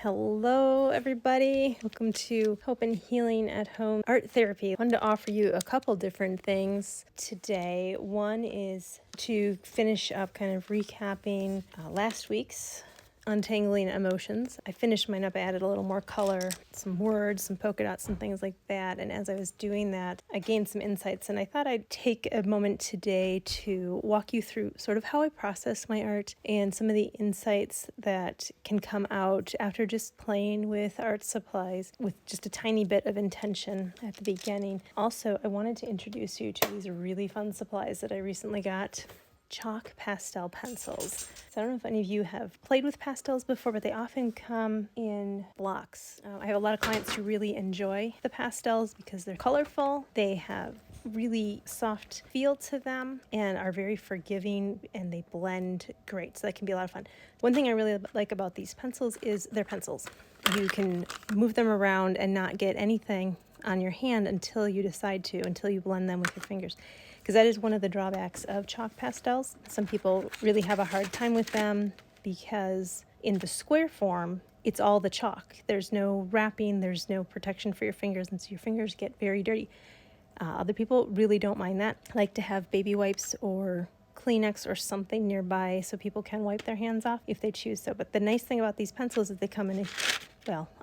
Hello, everybody. Welcome to Hope and Healing at Home Art Therapy. I wanted to offer you a couple different things today. One is to finish up kind of recapping last week's Untangling Emotions. I finished mine up, I added a little more color, some words, some polka dots, and things like that. And as I was doing that, I gained some insights. And I thought I'd take a moment today to walk you through sort of how I process my art and some of the insights that can come out after just playing with art supplies with just a tiny bit of intention at the beginning. Also, I wanted to introduce you to these really fun supplies that I recently got. Chalk pastel pencils. So I don't know if any of you have played with pastels before, but they often come in blocks. I have a lot of clients who really enjoy the pastels because they're colorful, they have really soft feel to them, and are very forgiving, and they blend great. So that can be a lot of fun. One thing I really like about these pencils is they're pencils. You can move them around and not get anything on your hand until you decide to, until you blend them with your fingers. Because that is one of the drawbacks of chalk pastels. Some people really have a hard time with them because in the square form, it's all the chalk. There's no wrapping, there's no protection for your fingers, and so your fingers get very dirty. Other people really don't mind that. I like to have baby wipes or Kleenex or something nearby so people can wipe their hands off if they choose so. But the nice thing about these pencils is they come in,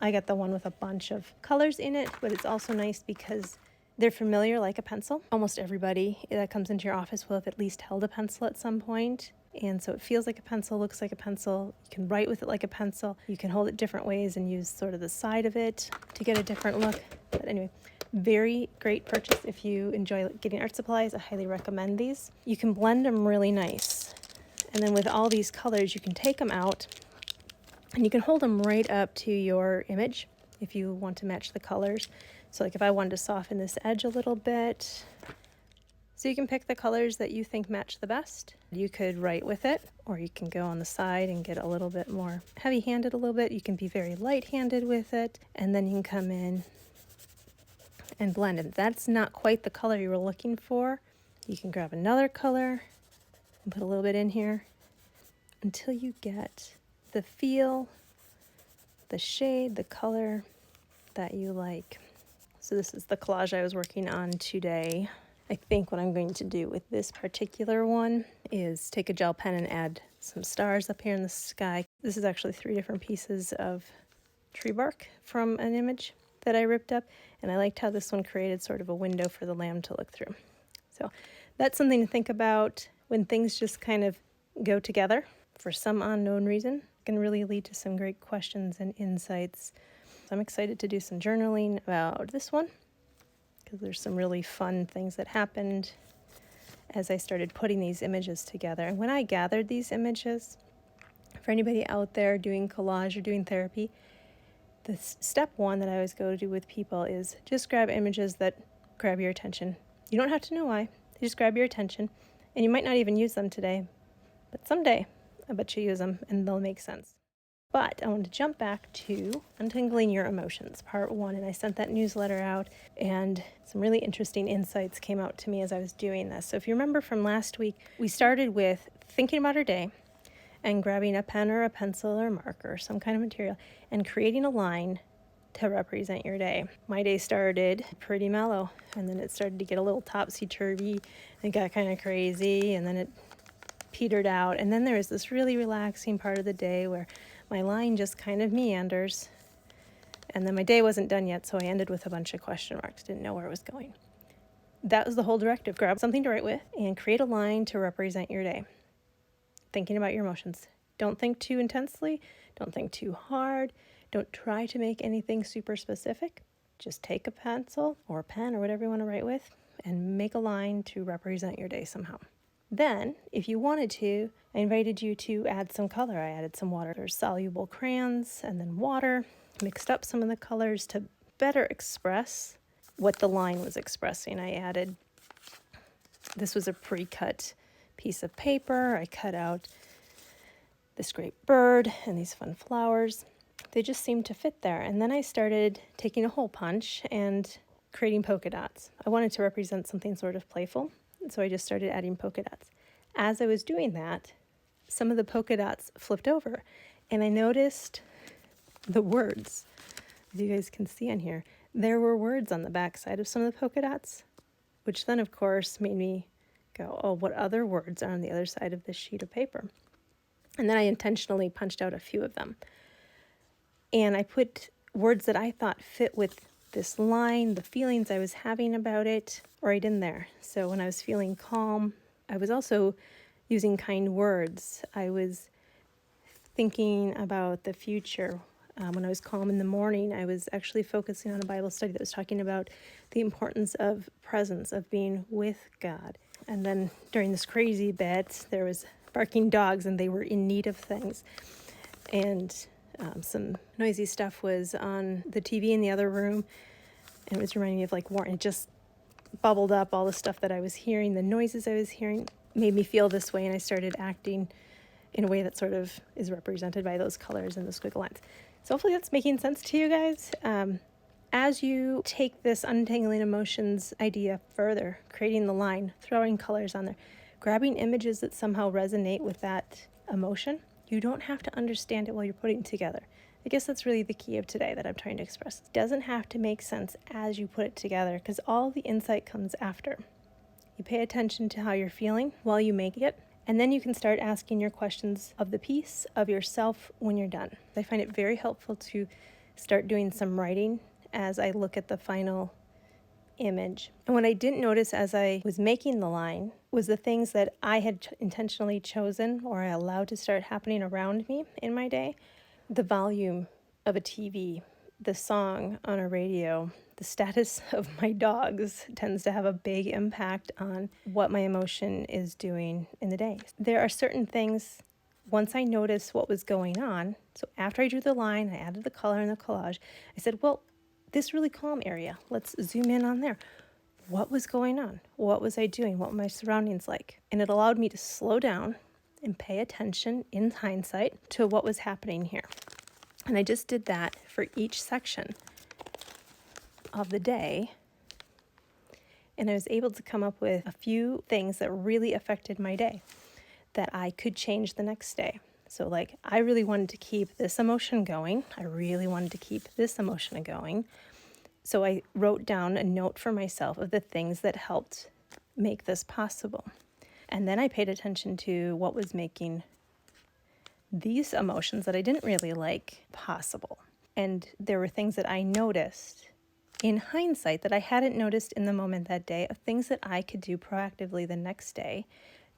I got the one with a bunch of colors in it, but it's also nice because they're familiar like a pencil. Almost everybody that comes into your office will have at least held a pencil at some point. And so it feels like a pencil, looks like a pencil. You can write with it like a pencil. You can hold it different ways and use sort of the side of it to get a different look. But anyway, very great purchase if you enjoy getting art supplies. I highly recommend these. You can blend them really nice. And then with all these colors, you can take them out and you can hold them right up to your image if you want to match the colors. So like if I wanted to soften this edge a little bit, so you can pick the colors that you think match the best. You could write with it, or you can go on the side and get a little bit more heavy-handed a little bit. You can be very light-handed with it, and then you can come in and blend it. If that's not quite the color you were looking for, you can grab another color and put a little bit in here until you get the feel, the shade, the color that you like. So this is the collage I was working on today. I think what I'm going to do with this particular one is take a gel pen and add some stars up here in the sky. This is actually 3 different pieces of tree bark from an image that I ripped up, and I liked how this one created sort of a window for the lamb to look through. So that's something to think about when things just kind of go together for some unknown reason. It can really lead to some great questions and insights. So I'm excited to do some journaling about this one because there's some really fun things that happened as I started putting these images together. And when I gathered these images, for anybody out there doing collage or doing therapy, the step 1 that I always go to with people is just grab images that grab your attention. You don't have to know why. They just grab your attention, and you might not even use them today, but someday I bet you use them and they'll make sense. But I want to jump back to Untangling Your Emotions, part 1, and I sent that newsletter out, and some really interesting insights came out to me as I was doing this. So if you remember from last week, we started with thinking about our day and grabbing a pen or a pencil or marker, some kind of material, and creating a line to represent your day. My day started pretty mellow, and then it started to get a little topsy-turvy, and it got kind of crazy, and then it petered out, and then there was this really relaxing part of the day where my line just kind of meanders, and then my day wasn't done yet, so I ended with a bunch of question marks, didn't know where it was going. That was the whole directive. Grab something to write with and create a line to represent your day. Thinking about your emotions. Don't think too intensely, don't think too hard, don't try to make anything super specific. Just take a pencil or a pen or whatever you want to write with and make a line to represent your day somehow. Then, if you wanted to, I invited you to add some color. I added some water soluble crayons and then water, mixed up some of the colors to better express what the line was expressing. This was a pre-cut piece of paper. I cut out this great bird and these fun flowers. They just seemed to fit there. And then I started taking a hole punch and creating polka dots. I wanted to represent something sort of playful. So I just started adding polka dots. As I was doing that, some of the polka dots flipped over, and I noticed the words. As you guys can see on here, there were words on the back side of some of the polka dots, which then, of course, made me go, oh, what other words are on the other side of this sheet of paper? And then I intentionally punched out a few of them. And I put words that I thought fit with this line, the feelings I was having about it, right in there. So when I was feeling calm, I was also using kind words. I was thinking about the future. When I was calm in the morning, I was actually focusing on a Bible study that was talking about the importance of presence, of being with God. And then during this crazy bit, there was barking dogs, and they were in need of things. And some noisy stuff was on the TV in the other room, and it was reminding me of like war. And it just bubbled up all the stuff that I was hearing, the noises I was hearing made me feel this way, and I started acting in a way that sort of is represented by those colors and the squiggly lines. So hopefully that's making sense to you guys. As you take this untangling emotions idea further, creating the line, throwing colors on there, grabbing images that somehow resonate with that emotion, you don't have to understand it while you're putting it together. I guess that's really the key of today that I'm trying to express. It doesn't have to make sense as you put it together, because all the insight comes after. You pay attention to how you're feeling while you make it, and then you can start asking your questions of the piece, of yourself when you're done. I find it very helpful to start doing some writing as I look at the final image. And what I didn't notice as I was making the line was the things that I had intentionally chosen or I allowed to start happening around me in my day. The volume of a TV, the song on a radio, the status of my dogs tends to have a big impact on what my emotion is doing in the day. There are certain things, once I noticed what was going on, so after I drew the line, I added the color and the collage, I said, well, this really calm area, let's zoom in on there. What was going on? What was I doing? What were my surroundings like? And it allowed me to slow down and pay attention in hindsight to what was happening here. And I just did that for each section of the day. And I was able to come up with a few things that really affected my day that I could change the next day. So like, I really wanted to keep this emotion going. I really wanted to keep this emotion going. So I wrote down a note for myself of the things that helped make this possible. And then I paid attention to what was making these emotions that I didn't really like possible. And there were things that I noticed in hindsight that I hadn't noticed in the moment that day, of things that I could do proactively the next day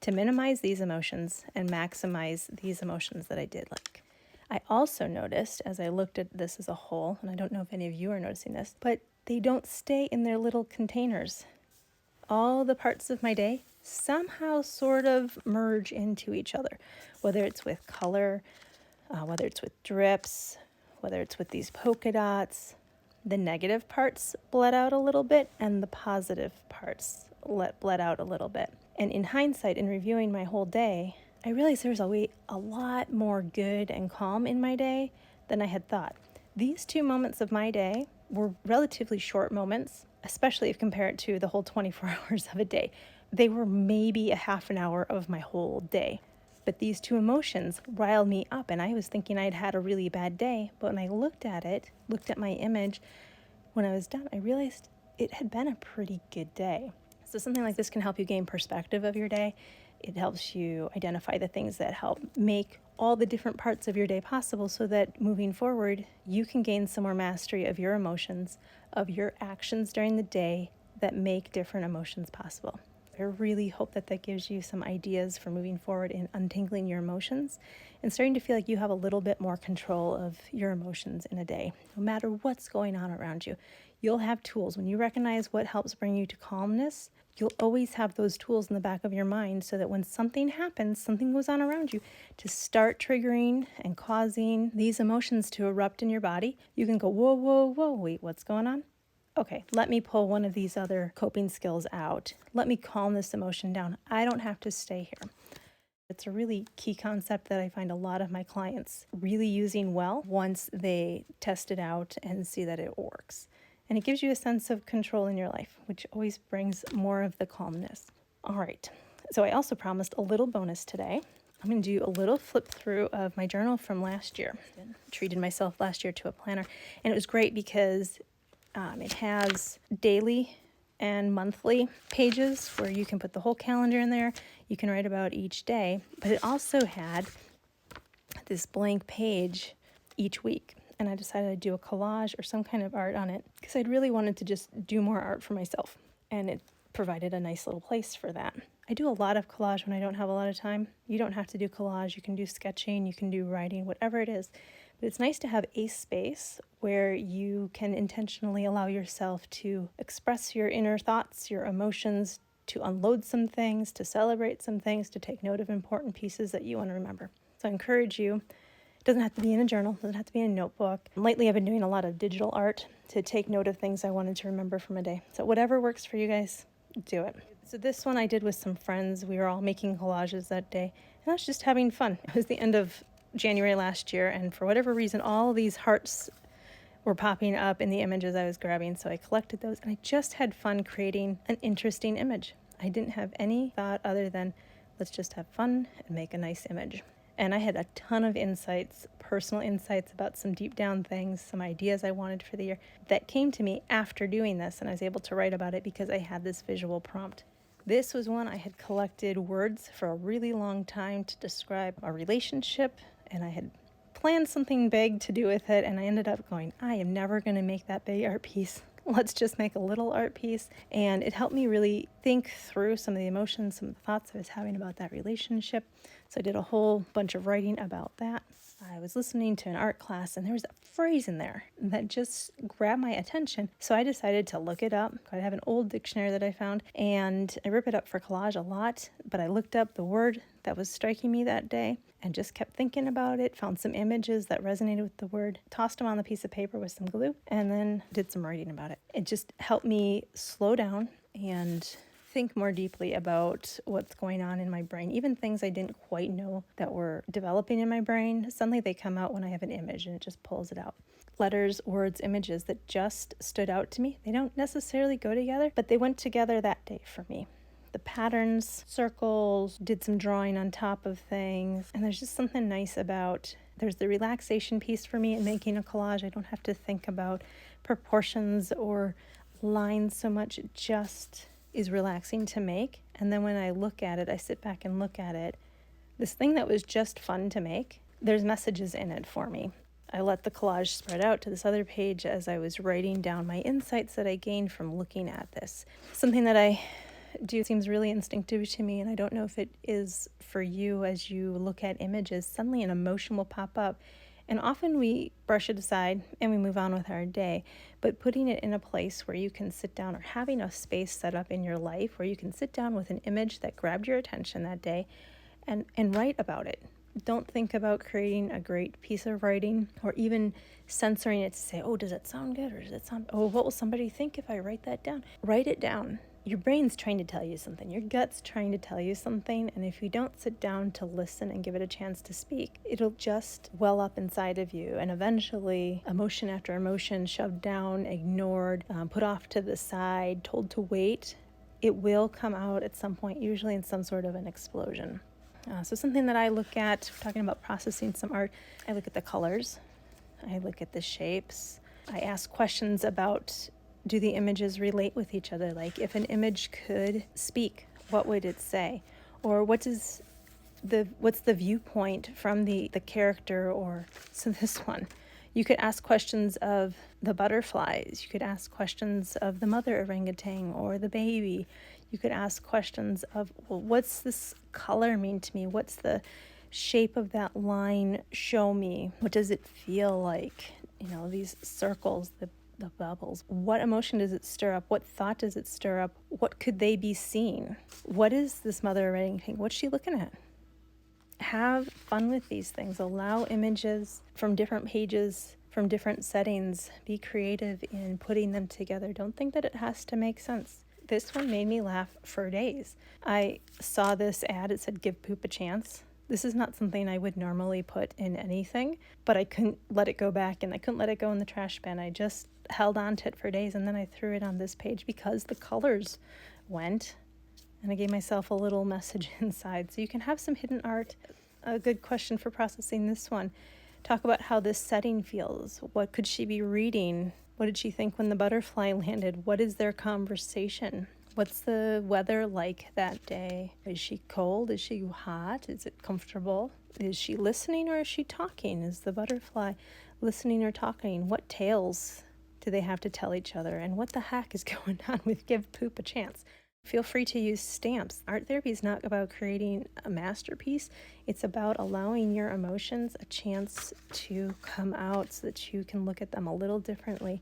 to minimize these emotions and maximize these emotions that I did like. I also noticed as I looked at this as a whole, and I don't know if any of you are noticing this, but they don't stay in their little containers. All the parts of my day somehow sort of merge into each other, whether it's with color, whether it's with drips, whether it's with these polka dots. The negative parts bled out a little bit, and the positive parts bled out a little bit. And in hindsight, in reviewing my whole day, I realized there was a lot more good and calm in my day than I had thought. These 2 moments of my day were relatively short moments, especially if compared to the whole 24 hours of a day. They were maybe a half an hour of my whole day. But these 2 emotions riled me up, and I was thinking I'd had a really bad day. But when I looked at my image, when I was done, I realized it had been a pretty good day. So something like this can help you gain perspective of your day. It helps you identify the things that help make all the different parts of your day possible, so that moving forward, you can gain some more mastery of your emotions, of your actions during the day that make different emotions possible. I really hope that gives you some ideas for moving forward in untangling your emotions and starting to feel like you have a little bit more control of your emotions in a day. No matter what's going on around you, you'll have tools. When you recognize what helps bring you to calmness, you'll always have those tools in the back of your mind, so that when something happens, something goes on around you, to start triggering and causing these emotions to erupt in your body, you can go, whoa, whoa, whoa, wait, what's going on? Okay, let me pull one of these other coping skills out. Let me calm this emotion down. I don't have to stay here. It's a really key concept that I find a lot of my clients really using well once they test it out and see that it works. And it gives you a sense of control in your life, which always brings more of the calmness. All right, so I also promised a little bonus today. I'm going to do a little flip through of my journal from last year. Treated myself last year to a planner, and it was great because it has daily and monthly pages where you can put the whole calendar in there. You can write about each day, but it also had this blank page each week. And I decided I'd do a collage or some kind of art on it because I'd really wanted to just do more art for myself. And it provided a nice little place for that. I do a lot of collage when I don't have a lot of time. You don't have to do collage. You can do sketching, you can do writing, whatever it is. But it's nice to have a space where you can intentionally allow yourself to express your inner thoughts, your emotions, to unload some things, to celebrate some things, to take note of important pieces that you want to remember. So I encourage you. It doesn't have to be in a journal, it doesn't have to be in a notebook. Lately I've been doing a lot of digital art to take note of things I wanted to remember from a day. So whatever works for you guys, do it. So this one I did with some friends. We were all making collages that day, and I was just having fun. It was the end of January last year, and for whatever reason, all these hearts were popping up in the images I was grabbing, so I collected those, and I just had fun creating an interesting image. I didn't have any thought other than, let's just have fun and make a nice image. And I had a ton of insights, personal insights about some deep down things, some ideas I wanted for the year that came to me after doing this, and I was able to write about it because I had this visual prompt. This was one I had collected words for a really long time to describe a relationship, and I had planned something big to do with it, and I ended up going, I am never going to make that big art piece. Let's just make a little art piece. And it helped me really think through some of the emotions, some of the thoughts I was having about that relationship. So I did a whole bunch of writing about that. I was listening to an art class, and there was a phrase in there that just grabbed my attention. So I decided to look it up. I have an old dictionary that I found, and I rip it up for collage a lot, but I looked up the word that was striking me that day and just kept thinking about it, found some images that resonated with the word, tossed them on the piece of paper with some glue, and then did some writing about it. It just helped me slow down and think more deeply about what's going on in my brain. Even things I didn't quite know that were developing in my brain, suddenly they come out when I have an image and it just pulls it out. Letters, words, images that just stood out to me. They don't necessarily go together, but they went together that day for me. The patterns, circles, did some drawing on top of things, and there's just something nice about, there's the relaxation piece for me in making a collage. I don't have to think about proportions or lines so much. It just is relaxing to make. And then when I look at it, I sit back and look at it. This thing that was just fun to make, there's messages in it for me. I let the collage spread out to this other page as I was writing down my insights that I gained from looking at this. Something that I do seems really instinctive to me, and I don't know if it is for you. As you look at images, suddenly an emotion will pop up, and often we brush it aside and we move on with our day. But putting it in a place where you can sit down, or having a space set up in your life where you can sit down with an image that grabbed your attention that day and write about it. Don't think about creating a great piece of writing or even censoring it to say, oh, does it sound good, or does it sound, oh, what will somebody think if I write that down? Write it down. Your brain's trying to tell you something. Your gut's trying to tell you something. And if you don't sit down to listen and give it a chance to speak, it'll just well up inside of you. And eventually, emotion after emotion, shoved down, ignored, put off to the side, told to wait, it will come out at some point, usually in some sort of an explosion. So something that I look at, we're talking about processing some art, I look at the colors, I look at the shapes, I ask questions about, do the images relate with each other? Like, if an image could speak, what would it say? Or what's the viewpoint from the character? Or so this one, you could ask questions of the butterflies. You could ask questions of the mother orangutan or the baby. You could ask questions of, well, what's this color mean to me? What's the shape of that line show me? What does it feel like? You know, these circles, the bubbles. What emotion does it stir up? What thought does it stir up? What could they be seeing? What is this mother orangutan? What's she looking at? Have fun with these things. Allow images from different pages, from different settings. Be creative in putting them together. Don't think that it has to make sense. This one made me laugh for days. I saw this ad, it said, give poop a chance. This is not something I would normally put in anything, but I couldn't let it go back, and I couldn't let it go in the trash bin. I just held on to it for days, and then I threw it on this page because the colors went, and I gave myself a little message inside. So you can have some hidden art. a good question for processing this one. Talk about how this setting feels. What could she be reading? What did she think when the butterfly landed? What is their conversation? What's the weather like that day? Is she cold? Is she hot? Is it comfortable? Is she listening or is she talking? Is the butterfly listening or talking? What tales do they have to tell each other? And what the heck is going on with Give Poop a Chance? Feel free to use stamps. Art therapy is not about creating a masterpiece. It's about allowing your emotions a chance to come out so that you can look at them a little differently.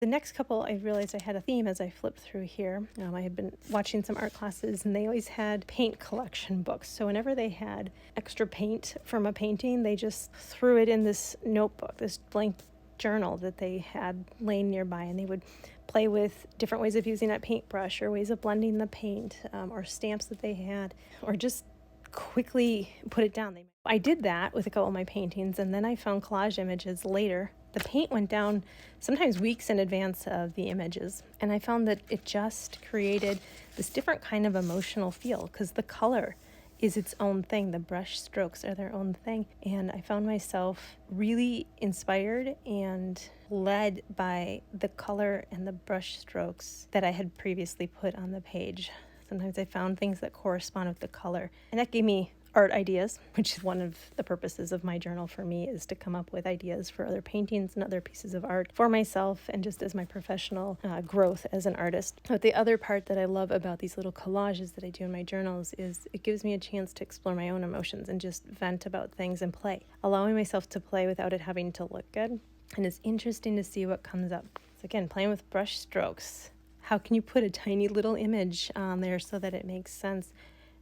The next couple, I realized I had a theme as I flipped through here. I had been watching some art classes, and they always had paint collection books. So whenever they had extra paint from a painting, they just threw it in this notebook, this blank journal that they had laying nearby, and they would play with different ways of using that paintbrush or ways of blending the paint, or stamps that they had, or just quickly put it down. I did that with a couple of my paintings, and then I found collage images later. The paint went down sometimes weeks in advance of the images, and I found that it just created this different kind of emotional feel because the color is its own thing. The brush strokes are their own thing, and I found myself really inspired and led by the color and the brush strokes that I had previously put on the page. Sometimes I found things that correspond with the color, and that gave me art ideas, which is one of the purposes of my journal for me, is to come up with ideas for other paintings and other pieces of art for myself and just as my professional growth as an artist. But the other part that I love about these little collages that I do in my journals is it gives me a chance to explore my own emotions and just vent about things and play, allowing myself to play without it having to look good. And it's interesting to see what comes up. So again, playing with brush strokes. How can you put a tiny little image on there so that it makes sense?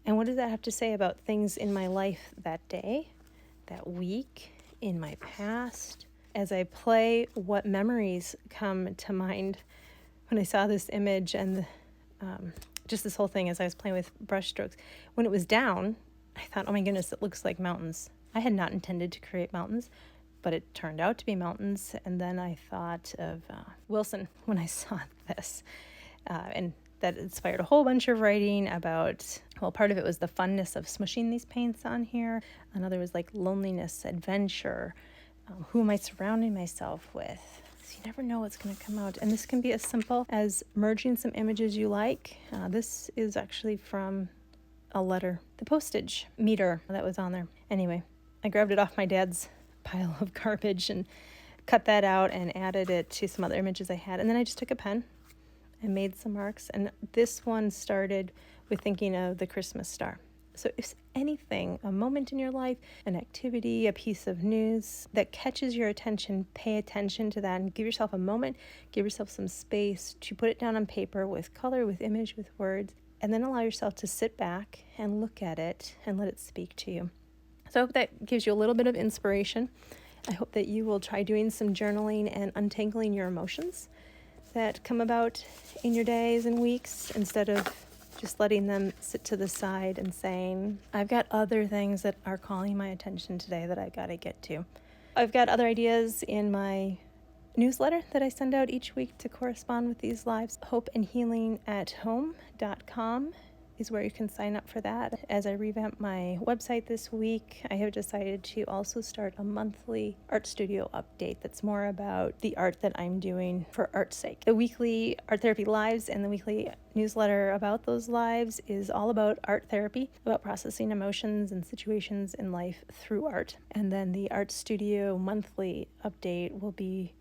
And what does that have to say about things in my life that day, that week, in my past? As I play, what memories come to mind when I saw this image and just this whole thing as I was playing with brush strokes. When it was down, I thought, oh my goodness, it looks like mountains. I had not intended to create mountains, but it turned out to be mountains. And then I thought of Wilson when I saw this. And that inspired a whole bunch of writing about, well, part of it was the funness of smushing these paints on here. Another was like loneliness, adventure. Who am I surrounding myself with? So you never know what's going to come out. And this can be as simple as merging some images you like. This is actually from a letter, the postage meter that was on there. Anyway, I grabbed it off my dad's pile of garbage and cut that out and added it to some other images I had. And then I just took a pen and made some marks. And this one started with thinking of the Christmas star. So if anything, a moment in your life, an activity, a piece of news that catches your attention, pay attention to that and give yourself a moment, give yourself some space to put it down on paper with color, with image, with words, and then allow yourself to sit back and look at it and let it speak to you. So I hope that gives you a little bit of inspiration. I hope that you will try doing some journaling and untangling your emotions that come about in your days and weeks instead of just letting them sit to the side and saying, I've got other things that are calling my attention today that I got to get to. I've got other ideas in my newsletter that I send out each week to correspond with these lives. hopeandhealingathome.com is where you can sign up for that. As I revamp my website this week, I have decided to also start a monthly art studio update that's more about the art that I'm doing for art's sake. The weekly art therapy lives and the weekly newsletter about those lives is all about art therapy, about processing emotions and situations in life through art. And then the art studio monthly update will be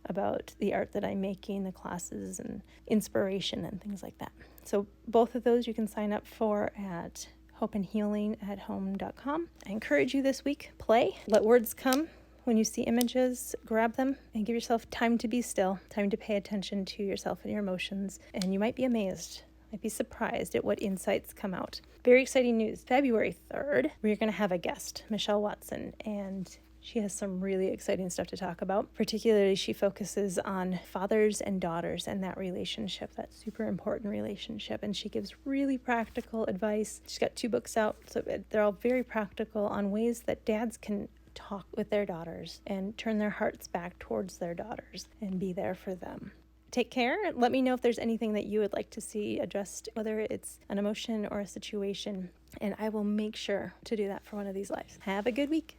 about the art that I'm making, the classes and inspiration and things like that. So both of those you can sign up for at hopeandhealingathome.com. I encourage you this week, play, let words come. When you see images, grab them and give yourself time to be still, time to pay attention to yourself and your emotions. And you might be amazed, might be surprised at what insights come out. Very exciting news. February 3rd, we're going to have a guest, Michelle Watson, and she has some really exciting stuff to talk about. Particularly, she focuses on fathers and daughters and that relationship, that super important relationship. And she gives really practical advice. She's got 2 books out, so they're all very practical on ways that dads can talk with their daughters and turn their hearts back towards their daughters and be there for them. Take care. Let me know if there's anything that you would like to see addressed, whether it's an emotion or a situation And I will make sure to do that for one of these lives. Have a good week.